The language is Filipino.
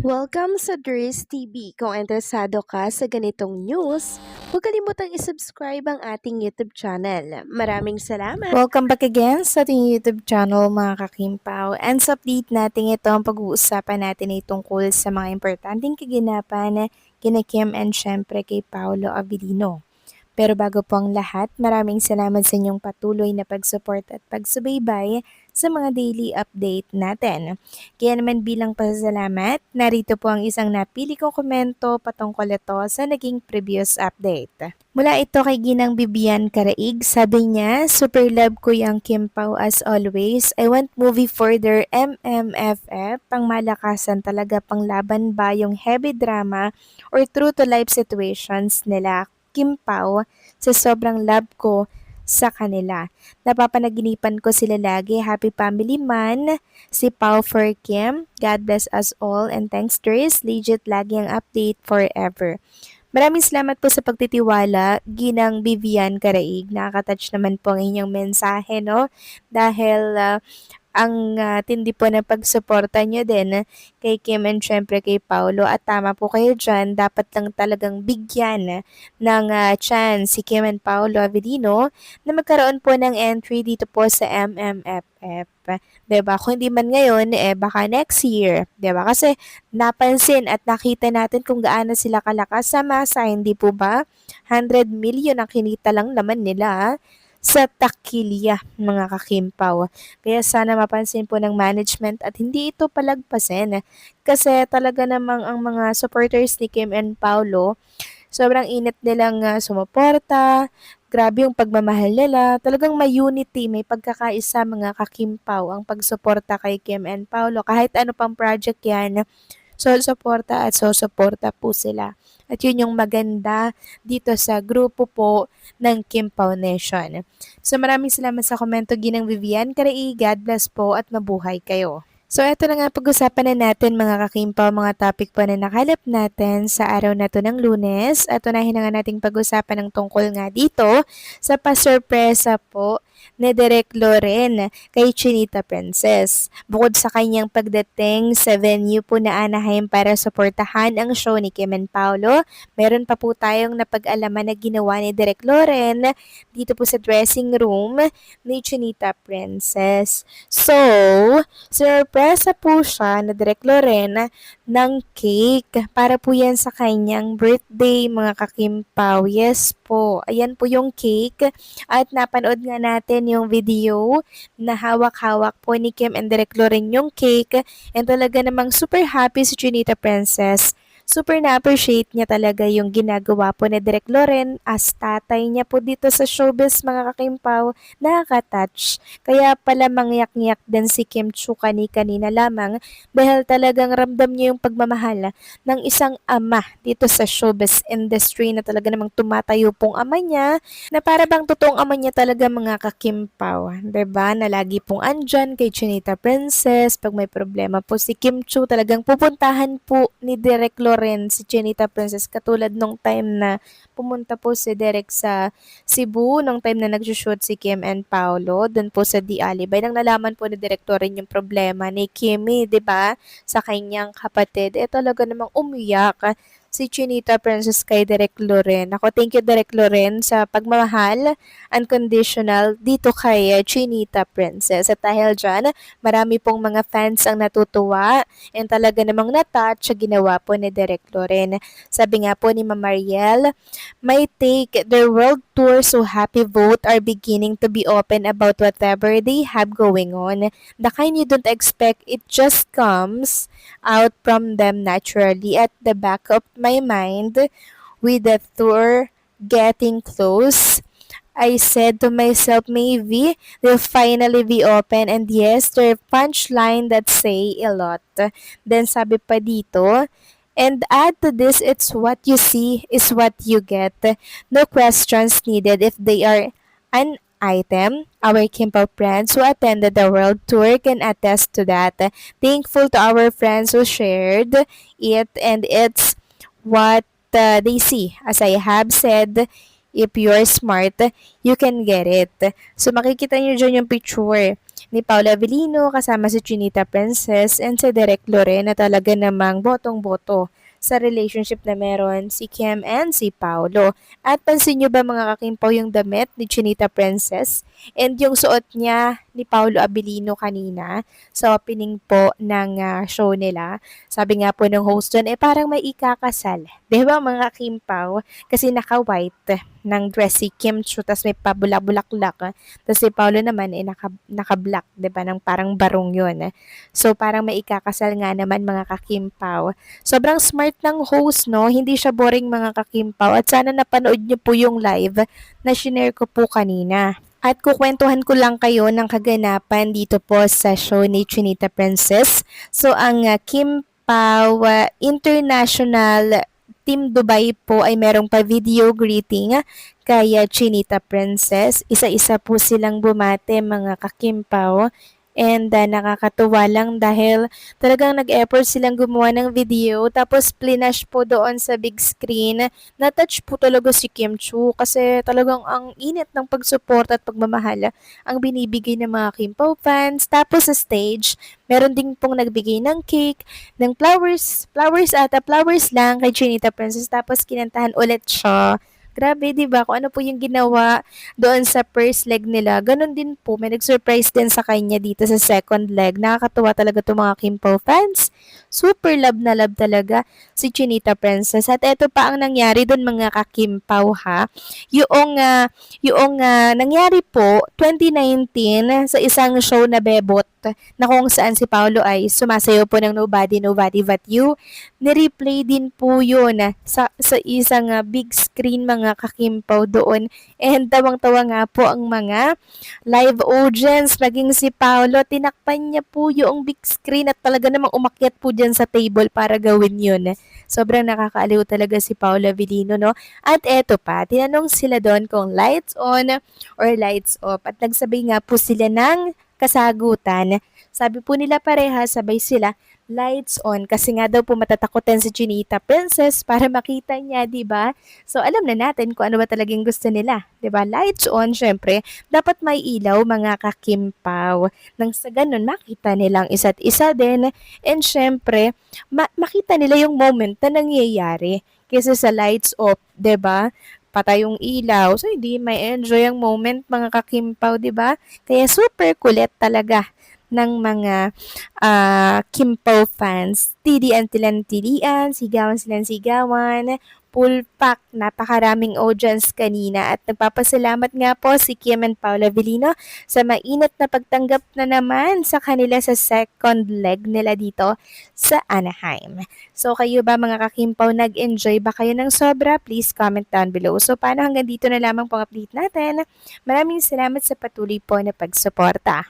Welcome sa Dries TV. Kung interesado ka sa ganitong news, huwag kalimutang isubscribe ang ating YouTube channel. Maraming salamat! Welcome back again sa ating YouTube channel mga kakimpaw. And sa update natin ito, ang pag-uusapan natin ay tungkol sa mga importanteng kaganapan kina Kim and syempre kay Paolo Avellino. Pero bago po ang lahat, maraming salamat sa inyong patuloy na pag-support at pagsubaybay sa mga daily update natin. Kaya naman bilang pasasalamat, narito po ang isang napili kong komento patungkol ito sa naging previous update. Mula ito kay Ginang Bibian Karaig, sabi niya, super love ko yung Kim Pao as always. I want movie further MMFF, pang malakasan talaga panglaban ba yung heavy drama or true to life situations nila Kim Pao sa sobrang love ko sa kanila. Napapanaginipan ko sila lagi. Happy family man. Si Pao for Kim. God bless us all and thanks Dries. Legit lagi ang update forever. Maraming salamat po sa pagtitiwala, Ginang Vivian Karaig. Nakaka-touch naman po ang inyong mensahe, no? Dahil ang tindi po ng pagsuporta niyo din kay Kim and syempre kay Paolo at tama po kayo dyan, dapat lang talagang bigyan ng chance si Kim and Paolo Avellino na magkaroon po ng entry dito po sa MMFF. 'Di ba? Kung hindi man ngayon, baka next year, 'di ba? Kasi napansin at nakita natin kung gaano sila kalakas sa masa, hindi po ba? 100 million ang kinita lang naman nila sa takilya mga kakimpaw. Kaya sana mapansin po ng management at hindi ito palagpasin. Kasi talaga namang ang mga supporters ni Kim and Paulo, sobrang init nilang sumuporta, grabe yung pagmamahal nila, talagang may unity, may pagkakaisa mga kakimpaw ang pagsuporta kay Kim and Paulo. Kahit ano pang project yan, susuporta at susuporta po sila. At yun yung maganda dito sa grupo po ng Kim Foundation. So maraming salamat sa komento Ginang Vivian Karai. God bless po at mabuhay kayo. So eto na nga pag-usapan na natin mga kakimpaw, mga topic po na nakalap natin sa araw na to ng Lunes. At unahin na nga nating pag-usapan ng tungkol nga dito sa pasurpresa po ni Derek Loren kay Chinita Princess. Bukod sa kanyang pagdating sa venue po na Anaheim para suportahan ang show ni Kim and Paolo, meron pa po tayong napag-alaman na ginawa ni Derek Loren dito po sa dressing room ni Chinita Princess. So, surpresa po siya na Derek Loren ng cake para po yan sa kanyang birthday mga kakimpaw. Yes po, ayan po yung cake at napanood nga natin yung video na hawak-hawak po ni Kim and Derek Loren yung cake and talaga namang super happy si Chinita Princess. Super na-appreciate niya talaga yung ginagawa po ni Derek Loren as tatay niya po dito sa showbiz mga kakimpaw. Nakaka-touch. Kaya pala mangyak-ngyak din si Kim Chu kanina lamang dahil talagang ramdam niya yung pagmamahal ng isang ama dito sa showbiz industry na talaga namang tumatayo pong ama niya na para bang totoong ama niya talaga mga kakimpaw. 'Di ba? Na lagi pong andyan kay Chinita Princess. Pag may problema po si Kim Chu, talagang pupuntahan po ni Derek Loren si Chinita Princess katulad nung time na pumunta po si Derek sa Cebu nung time na nag-shoot si Kim and Paolo doon po sa The Alibay. Nang nalaman po ni Derek Loren yung problema ni Kimmy, 'di ba? Sa kanyang kapatid, talaga namang umiyak si Chinita Princess kay Derek Loren. Ako, thank you Derek Loren sa pagmamahal, unconditional dito kay Chinita Princess. At dahil dyan, marami pong mga fans ang natutuwa and talaga namang natouch sa ginawa po ni Derek Loren. Sabi nga po ni Ma'am Mariel, my take, their world tour so happy vote are beginning to be open about whatever they have going on. The kind you don't expect, it just comes out from them naturally. At the back of my mind, with the tour getting close, I said to myself, maybe they'll finally be open. And yes, their punchline that say a lot. Then sabi pa dito, and add to this, it's what you see is what you get. No questions needed if they are an item. Our Kimpo friends who attended the world tour can attest to that. Thankful to our friends who shared it, and it's what they see. As I have said, if you're smart, you can get it. So makikita nyo dyan yung picture ni Paula Avellino kasama si Chinita Princess and si Derek Loren na talaga namang botong-boto sa relationship na meron si Kim and si Paolo. At pansin nyo ba mga kakimpaw yung damit ni Chinita Princess and yung suot niya ni Paolo Abilino kanina sa opening po ng show nila? Sabi nga po ng host dun, parang may ikakasal. Di ba mga kakimpaw? Kasi naka-white ng dress si Kim Chu, tas may pabulak-bulaklak. Tas si Paolo naman naka-black, di ba? Nang parang barong yun. So parang may ikakasal nga naman mga kakimpaw. Sobrang smart ng host, no? Hindi siya boring mga kakimpaw. At sana napanood niyo po yung live na shinare ko po kanina. At kukwentuhan ko lang kayo ng kaganapan dito po sa show ni Chinita Princess. So ang Kim Pao International Team Dubai po ay merong pa video greeting kay Chinita Princess. Isa-isa po silang bumate mga kakimpaw. And nakakatuwa lang dahil talagang nag-effort silang gumawa ng video tapos plinash po doon sa big screen. Na-touch po talaga si Kim Chu kasi talagang ang init ng pagsupport at pagmamahal ang binibigay ng mga Kimpaw fans. Tapos sa stage, meron din pong nagbigay ng cake, ng flowers lang kay Chinita Princess tapos kinantahan ulit siya. Grabe, 'di ba? Kung ano po yung ginawa doon sa first leg nila, ganun din po. May nag-surprise din sa kanya dito sa second leg. Nakakatuwa talaga itong mga Kimpo fans. Super love na love talaga si Chinita Princess. At eto pa ang nangyari doon mga kakimpaw ha. Yung nangyari po 2019 sa isang show na Bebot na kung saan si Paolo ay sumasayaw po ng Nobody Nobody But You. Ni-replay din po yun sa isang big screen mga kakimpaw doon. And tawang-tawa nga po ang mga live audience. Maging si Paolo, tinakpan niya po yung big screen at talaga namang umakyat po dyan sa table para gawin yun. Sobrang nakakaaliw talaga si Paolo Avellino, no? At eto pa, tinanong sila doon kung lights on or lights off. At nagsabay nga po sila ng kasagutan. Sabi po nila pareha, sabay sila, lights on. Kasi nga daw po matatakutan si Chinita Princess para makita niya, di ba? So, alam na natin kung ano ba talagang gusto nila. Di ba? Lights on, syempre, dapat may ilaw, mga kakimpaw. Nang sa ganun, makita nilang isa't isa din. And syempre, makita nila yung moment na nangyayari. Kesa sa lights off, di ba? Patay yung ilaw. So, hindi may enjoy ang moment, mga kakimpaw, di ba? Kaya super kulit talaga ng mga Kimpaw fans. Tilian, sigawan, full pack, napakaraming audience kanina at nagpapasalamat nga po si Kim and Paula Avellino sa mainit na pagtanggap na naman sa kanila sa second leg nila dito sa Anaheim. So kayo ba mga kakimpaw, nag-enjoy ba kayo ng sobra? Please comment down below. So paano hanggang dito na lamang pong update natin. Maraming salamat sa patuloy po na pagsuporta.